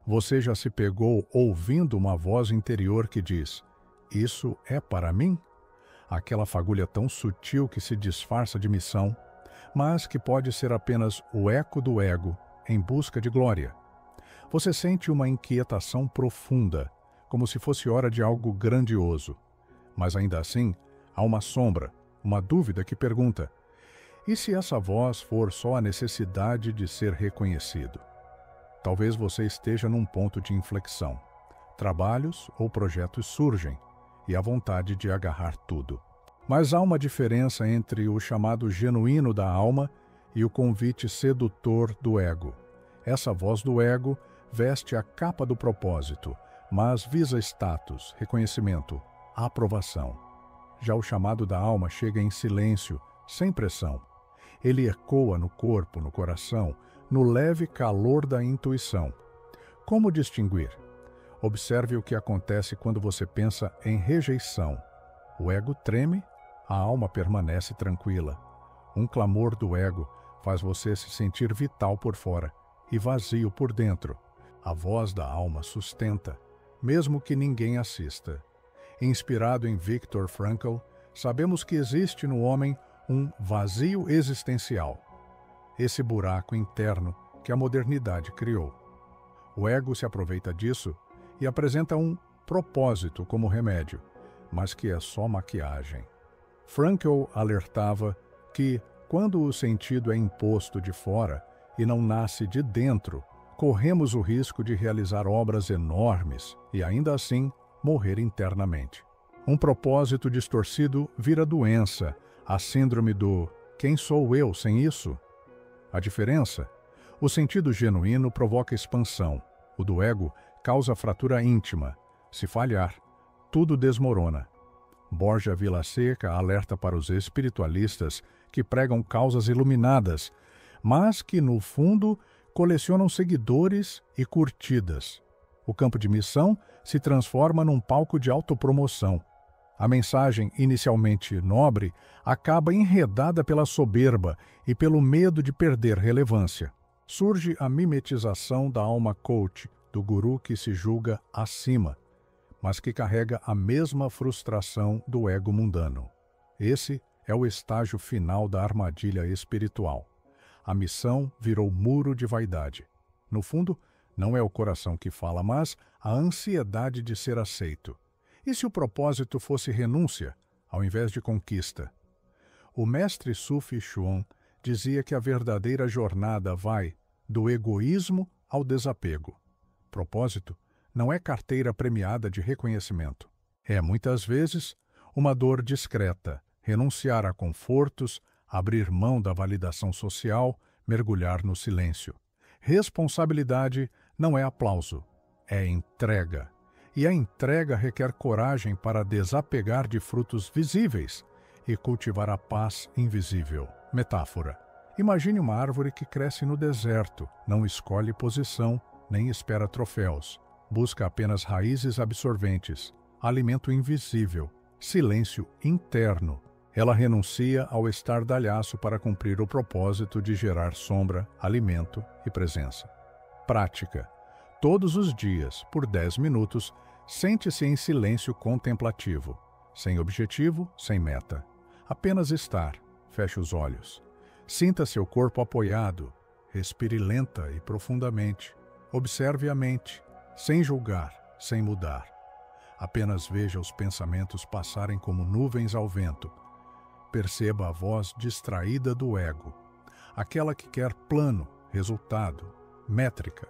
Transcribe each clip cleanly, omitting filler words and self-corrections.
Você já se pegou ouvindo uma voz interior que diz: "Isso é para mim?" Aquela fagulha tão sutil que se disfarça de missão, mas que pode ser apenas o eco do ego em busca de glória. Você sente uma inquietação profunda, como se fosse hora de algo grandioso. Mas ainda assim, há uma sombra, uma dúvida que pergunta: e se essa voz for só a necessidade de ser reconhecido? Talvez você esteja num ponto de inflexão. Trabalhos ou projetos surgem, e a vontade de agarrar tudo. Mas há uma diferença entre o chamado genuíno da alma e o convite sedutor do ego. Essa voz do ego veste a capa do propósito, mas visa status, reconhecimento, aprovação. Já o chamado da alma chega em silêncio, sem pressão. Ele ecoa no corpo, no coração, no leve calor da intuição. Como distinguir? Observe o que acontece quando você pensa em rejeição. O ego treme, a alma permanece tranquila. Um clamor do ego faz você se sentir vital por fora e vazio por dentro. A voz da alma sustenta, mesmo que ninguém assista. Inspirado em Viktor Frankl, sabemos que existe no homem um vazio existencial. Esse buraco interno que a modernidade criou. O ego se aproveita disso e apresenta um propósito como remédio, mas que é só maquiagem. Frankl alertava que, quando o sentido é imposto de fora e não nasce de dentro, corremos o risco de realizar obras enormes e, ainda assim, morrer internamente. Um propósito distorcido vira doença, a síndrome do "quem sou eu sem isso?". A diferença? O sentido genuíno provoca expansão. O do ego causa fratura íntima. Se falhar, tudo desmorona. Borja Vilaseca alerta para os espiritualistas que pregam causas iluminadas, mas que, no fundo, colecionam seguidores e curtidas. O campo de missão se transforma num palco de autopromoção. A mensagem, inicialmente nobre, acaba enredada pela soberba e pelo medo de perder relevância. Surge a mimetização da alma coach, do guru que se julga acima, mas que carrega a mesma frustração do ego mundano. Esse é o estágio final da armadilha espiritual. A missão virou muro de vaidade. No fundo, não é o coração que fala, mas a ansiedade de ser aceito. E se o propósito fosse renúncia, ao invés de conquista? O mestre Sufi Chuan dizia que a verdadeira jornada vai do egoísmo ao desapego. Propósito não é carteira premiada de reconhecimento. É, muitas vezes, uma dor discreta, renunciar a confortos, abrir mão da validação social, mergulhar no silêncio. Responsabilidade não é aplauso, é entrega. E a entrega requer coragem para desapegar de frutos visíveis e cultivar a paz invisível. Metáfora. Imagine uma árvore que cresce no deserto, não escolhe posição, nem espera troféus. Busca apenas raízes absorventes, alimento invisível, silêncio interno. Ela renuncia ao estardalhaço para cumprir o propósito de gerar sombra, alimento e presença. Prática. Todos os dias, por 10 minutos, sente-se em silêncio contemplativo, sem objetivo, sem meta. Apenas estar. Feche os olhos. Sinta seu corpo apoiado. Respire lenta e profundamente. Observe a mente, sem julgar, sem mudar. Apenas veja os pensamentos passarem como nuvens ao vento. Perceba a voz distraída do ego, aquela que quer plano, resultado, métrica.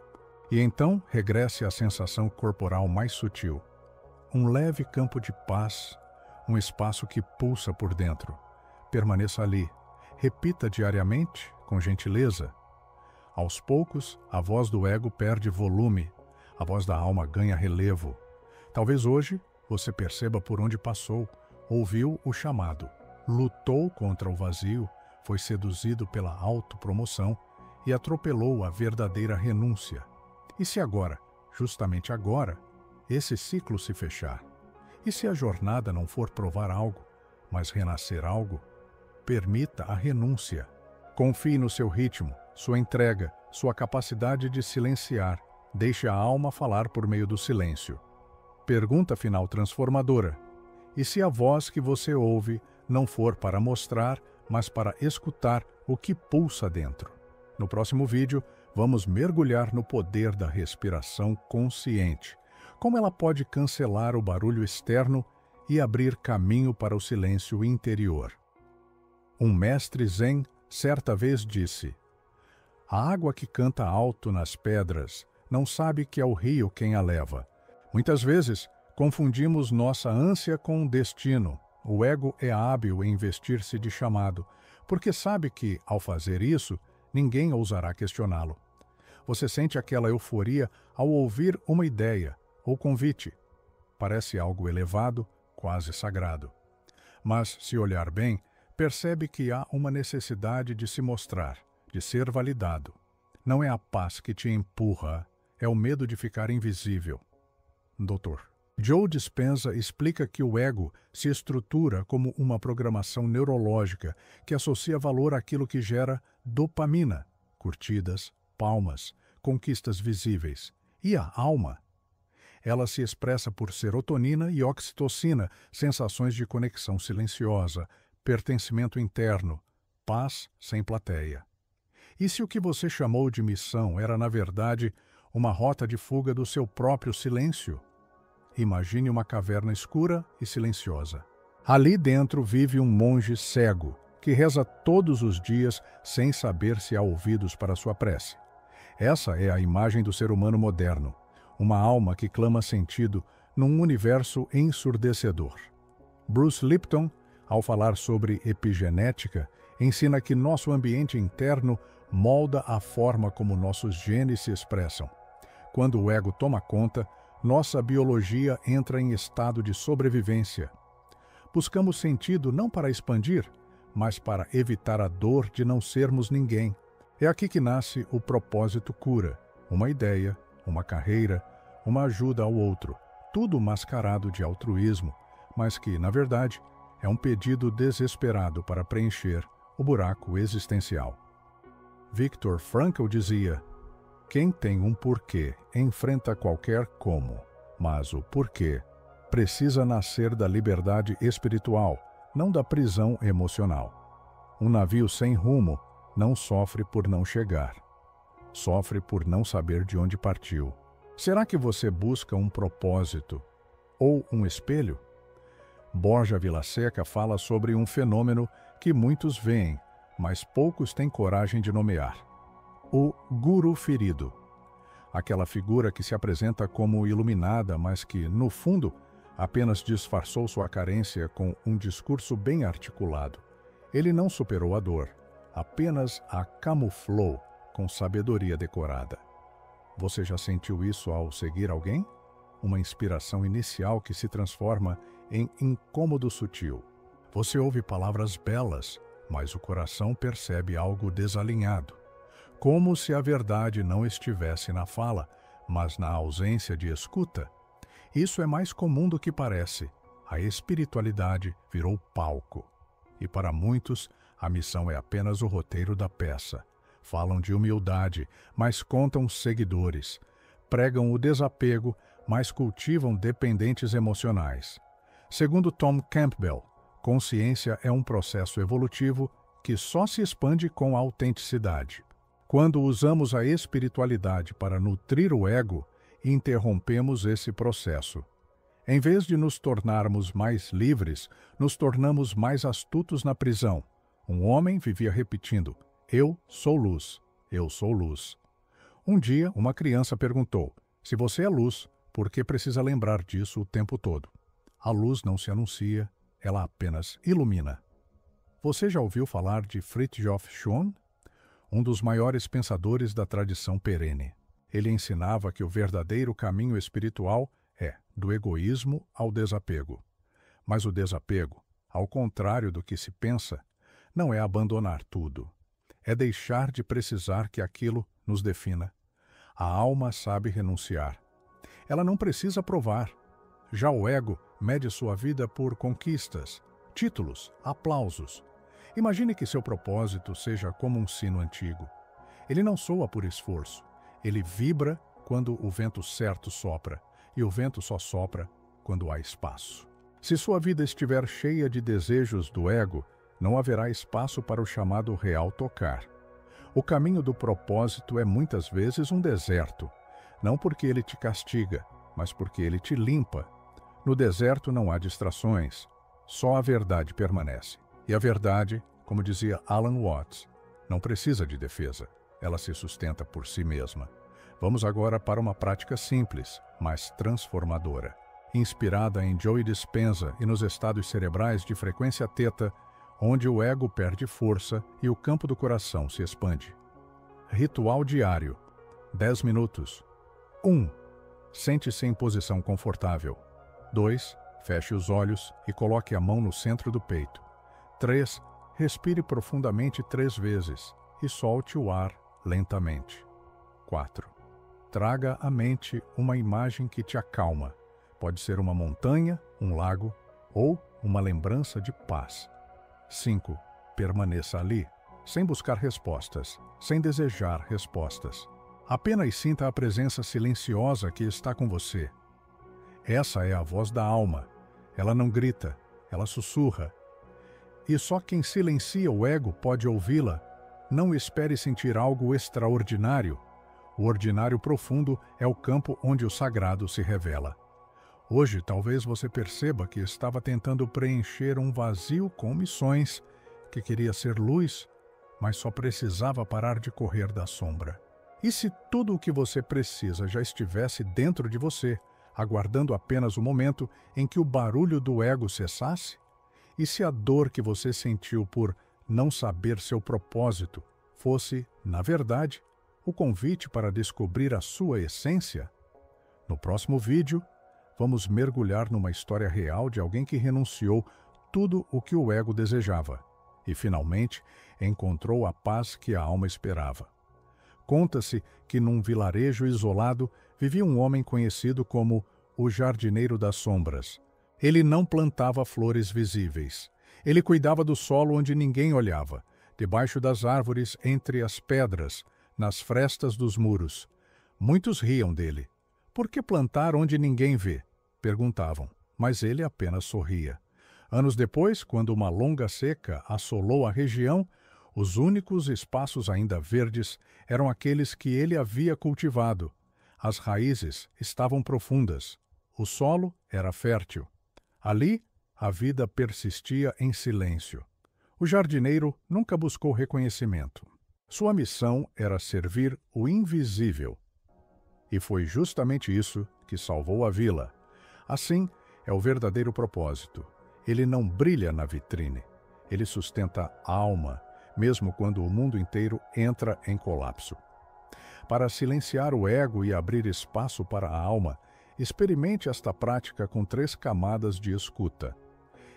E então regresse à sensação corporal mais sutil. Um leve campo de paz, um espaço que pulsa por dentro. Permaneça ali. Repita diariamente, com gentileza. Aos poucos, a voz do ego perde volume, a voz da alma ganha relevo. Talvez hoje você perceba por onde passou, ouviu o chamado, lutou contra o vazio, foi seduzido pela autopromoção e atropelou a verdadeira renúncia. E se agora, justamente agora, esse ciclo se fechar? E se a jornada não for provar algo, mas renascer algo? Permita a renúncia. Confie no seu ritmo, sua entrega, sua capacidade de silenciar, Deixe a alma falar por meio do silêncio. Pergunta final transformadora: e se a voz que você ouve não for para mostrar, mas para escutar o que pulsa dentro? No próximo vídeo, vamos mergulhar no poder da respiração consciente, como ela pode cancelar o barulho externo e abrir caminho para o silêncio interior. Um mestre zen certa vez disse: a água que canta alto nas pedras não sabe que é o rio quem a leva. Muitas vezes, confundimos nossa ânsia com um destino. O ego é hábil em vestir-se de chamado, porque sabe que, ao fazer isso, ninguém ousará questioná-lo. Você sente aquela euforia ao ouvir uma ideia ou convite. Parece algo elevado, quase sagrado. Mas, se olhar bem, percebe que há uma necessidade de se mostrar, de ser validado. Não é a paz que te empurra, é o medo de ficar invisível. Dr. Joe Dispenza explica que o ego se estrutura como uma programação neurológica que associa valor àquilo que gera dopamina, curtidas, palmas, conquistas visíveis. E a alma? Ela se expressa por serotonina e oxitocina, sensações de conexão silenciosa, pertencimento interno, paz sem plateia. E se o que você chamou de missão era, na verdade, uma rota de fuga do seu próprio silêncio? Imagine uma caverna escura e silenciosa. Ali dentro vive um monge cego, que reza todos os dias sem saber se há ouvidos para sua prece. Essa é a imagem do ser humano moderno, uma alma que clama sentido num universo ensurdecedor. Bruce Lipton, ao falar sobre epigenética, ensina que nosso ambiente interno molda a forma como nossos genes se expressam. Quando o ego toma conta, nossa biologia entra em estado de sobrevivência. Buscamos sentido não para expandir, mas para evitar a dor de não sermos ninguém. É aqui que nasce o propósito cura, uma ideia, uma carreira, uma ajuda ao outro, tudo mascarado de altruísmo, mas que, na verdade, é um pedido desesperado para preencher o buraco existencial. Viktor Frankl dizia: quem tem um porquê enfrenta qualquer como, mas o porquê precisa nascer da liberdade espiritual, não da prisão emocional. Um navio sem rumo não sofre por não chegar. Sofre por não saber de onde partiu. Será que você busca um propósito ou um espelho? Borja Vilaseca fala sobre um fenômeno que muitos veem, mas poucos têm coragem de nomear: o guru ferido. Aquela figura que se apresenta como iluminada, mas que, no fundo, apenas disfarçou sua carência com um discurso bem articulado. Ele não superou a dor, apenas a camuflou com sabedoria decorada. Você já sentiu isso ao seguir alguém? Uma inspiração inicial que se transforma em incômodo sutil. Você ouve palavras belas, mas o coração percebe algo desalinhado. Como se a verdade não estivesse na fala, mas na ausência de escuta. Isso é mais comum do que parece. A espiritualidade virou palco. E para muitos, a missão é apenas o roteiro da peça. Falam de humildade, mas contam seguidores. Pregam o desapego, mas cultivam dependentes emocionais. Segundo Tom Campbell, consciência é um processo evolutivo que só se expande com a autenticidade. Quando usamos a espiritualidade para nutrir o ego, interrompemos esse processo. Em vez de nos tornarmos mais livres, nos tornamos mais astutos na prisão. Um homem vivia repetindo: eu sou luz, eu sou luz. Um dia, uma criança perguntou: se você é luz, por que precisa lembrar disso o tempo todo? A luz não se anuncia, ela apenas ilumina. Você já ouviu falar de Fridtjof Schuon? Um dos maiores pensadores da tradição perene. Ele ensinava que o verdadeiro caminho espiritual é do egoísmo ao desapego. Mas o desapego, ao contrário do que se pensa, não é abandonar tudo. É deixar de precisar que aquilo nos defina. A alma sabe renunciar. Ela não precisa provar. Já o ego mede sua vida por conquistas, títulos, aplausos. Imagine que seu propósito seja como um sino antigo. Ele não soa por esforço. Ele vibra quando o vento certo sopra, e o vento só sopra quando há espaço. Se sua vida estiver cheia de desejos do ego, não haverá espaço para o chamado real tocar. O caminho do propósito é muitas vezes um deserto, não porque ele te castiga, mas porque ele te limpa. No deserto não há distrações, só a verdade permanece. E a verdade, como dizia Alan Watts, não precisa de defesa, ela se sustenta por si mesma. Vamos agora para uma prática simples, mas transformadora. Inspirada em Joe Dispenza e nos estados cerebrais de frequência teta, onde o ego perde força e o campo do coração se expande. Ritual diário. 10 minutos. 1. Sente-se em posição confortável. 2. Feche os olhos e coloque a mão no centro do peito. 3. Respire profundamente 3 vezes e solte o ar lentamente. 4. Traga à mente uma imagem que te acalma. Pode ser uma montanha, um lago ou uma lembrança de paz. 5. Permaneça ali, sem buscar respostas, sem desejar respostas. Apenas sinta a presença silenciosa que está com você. Essa é a voz da alma. Ela não grita, ela sussurra. E só quem silencia o ego pode ouvi-la. Não espere sentir algo extraordinário. O ordinário profundo é o campo onde o sagrado se revela. Hoje, talvez você perceba que estava tentando preencher um vazio com missões, que queria ser luz, mas só precisava parar de correr da sombra. E se tudo o que você precisa já estivesse dentro de você, aguardando apenas o momento em que o barulho do ego cessasse? E se a dor que você sentiu por não saber seu propósito fosse, na verdade, o convite para descobrir a sua essência? No próximo vídeo, vamos mergulhar numa história real de alguém que renunciou tudo o que o ego desejava e, finalmente, encontrou a paz que a alma esperava. Conta-se que num vilarejo isolado vivia um homem conhecido como o Jardineiro das Sombras. Ele não plantava flores visíveis. Ele cuidava do solo onde ninguém olhava, debaixo das árvores, entre as pedras, nas frestas dos muros. Muitos riam dele. Por que plantar onde ninguém vê? Perguntavam, mas ele apenas sorria. Anos depois, quando uma longa seca assolou a região, os únicos espaços ainda verdes eram aqueles que ele havia cultivado. As raízes estavam profundas. O solo era fértil. Ali, a vida persistia em silêncio. O jardineiro nunca buscou reconhecimento. Sua missão era servir o invisível. E foi justamente isso que salvou a vila. Assim, é o verdadeiro propósito. Ele não brilha na vitrine. Ele sustenta a alma, mesmo quando o mundo inteiro entra em colapso. Para silenciar o ego e abrir espaço para a alma, experimente esta prática com 3 camadas de escuta.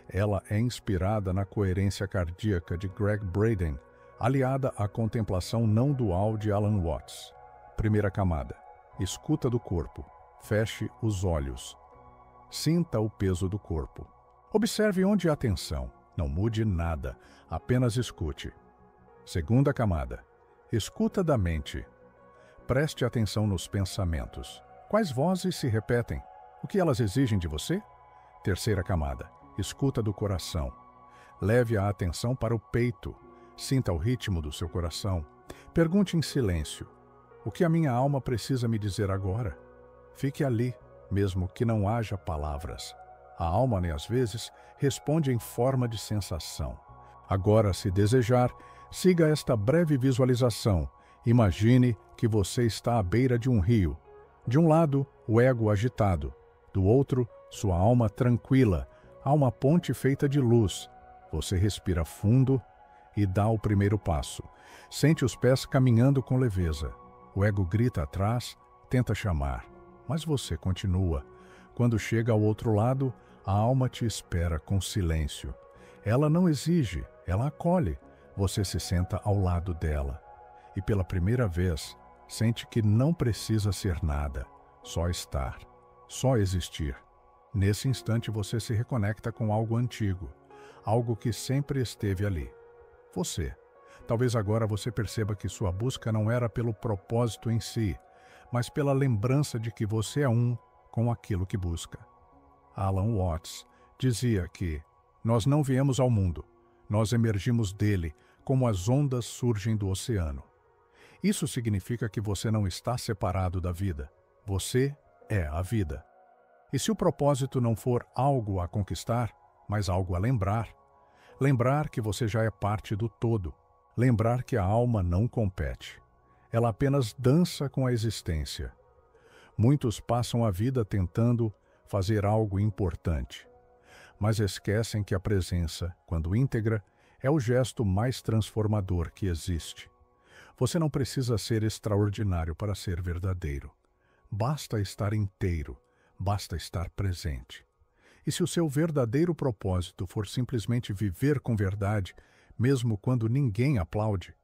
Ela é inspirada na coerência cardíaca de Greg Braden, aliada à contemplação não dual de Alan Watts. Primeira camada. Escuta do corpo. Feche os olhos. Sinta o peso do corpo. Observe onde há tensão. Não mude nada. Apenas escute. Segunda camada. Escuta da mente. Preste atenção nos pensamentos. Quais vozes se repetem? O que elas exigem de você? Terceira camada. Escuta do coração. Leve a atenção para o peito. Sinta o ritmo do seu coração. Pergunte em silêncio. O que a minha alma precisa me dizer agora? Fique ali, mesmo que não haja palavras. A alma, às vezes, responde em forma de sensação. Agora, se desejar, siga esta breve visualização. Imagine que você está à beira de um rio. De um lado, o ego agitado. Do outro, sua alma tranquila. Há uma ponte feita de luz. Você respira fundo e dá o primeiro passo. Sente os pés caminhando com leveza. O ego grita atrás, tenta chamar, mas você continua. Quando chega ao outro lado, a alma te espera com silêncio. Ela não exige, ela acolhe. Você se senta ao lado dela. E pela primeira vez, sente que não precisa ser nada, só estar, só existir. Nesse instante você se reconecta com algo antigo, algo que sempre esteve ali. Você. Talvez agora você perceba que sua busca não era pelo propósito em si, mas pela lembrança de que você é um com aquilo que busca. Alan Watts dizia que nós não viemos ao mundo, nós emergimos dele, como as ondas surgem do oceano. Isso significa que você não está separado da vida. Você é a vida. E se o propósito não for algo a conquistar, mas algo a lembrar, lembrar que você já é parte do todo, lembrar que a alma não compete. Ela apenas dança com a existência. Muitos passam a vida tentando fazer algo importante, mas esquecem que a presença, quando íntegra, é o gesto mais transformador que existe. Você não precisa ser extraordinário para ser verdadeiro. Basta estar inteiro, basta estar presente. E se o seu verdadeiro propósito for simplesmente viver com verdade, mesmo quando ninguém aplaude?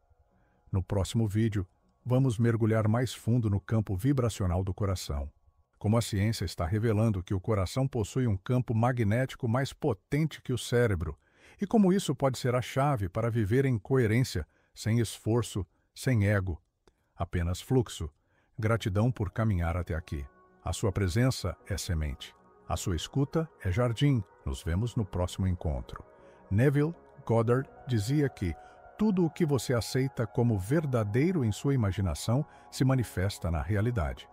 No próximo vídeo, vamos mergulhar mais fundo no campo vibracional do coração. Como a ciência está revelando que o coração possui um campo magnético mais potente que o cérebro, e como isso pode ser a chave para viver em coerência, sem esforço, sem ego, apenas fluxo. Gratidão por caminhar até aqui. A sua presença é semente. A sua escuta é jardim. Nos vemos no próximo encontro. Neville Goddard dizia que tudo o que você aceita como verdadeiro em sua imaginação se manifesta na realidade.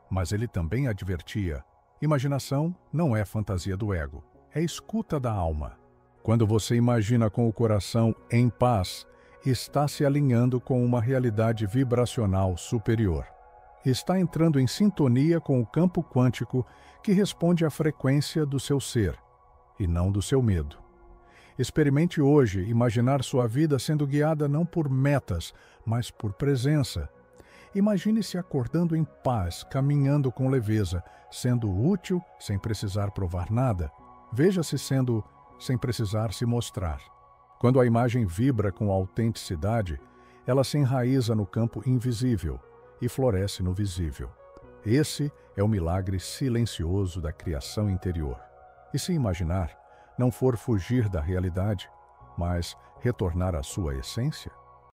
Mas ele também advertia: imaginação não é fantasia do ego, é escuta da alma. Quando você imagina com o coração em paz, está se alinhando com uma realidade vibracional superior. Está entrando em sintonia com o campo quântico que responde à frequência do seu ser, e não do seu medo. Experimente hoje imaginar sua vida sendo guiada não por metas, mas por presença. Imagine-se acordando em paz, caminhando com leveza, sendo útil sem precisar provar nada. Veja-se sendo sem precisar se mostrar. Quando a imagem vibra com autenticidade, ela se enraiza no campo invisível e floresce no visível. Esse é o milagre silencioso da criação interior. E se imaginar não for fugir da realidade, mas retornar à sua essência?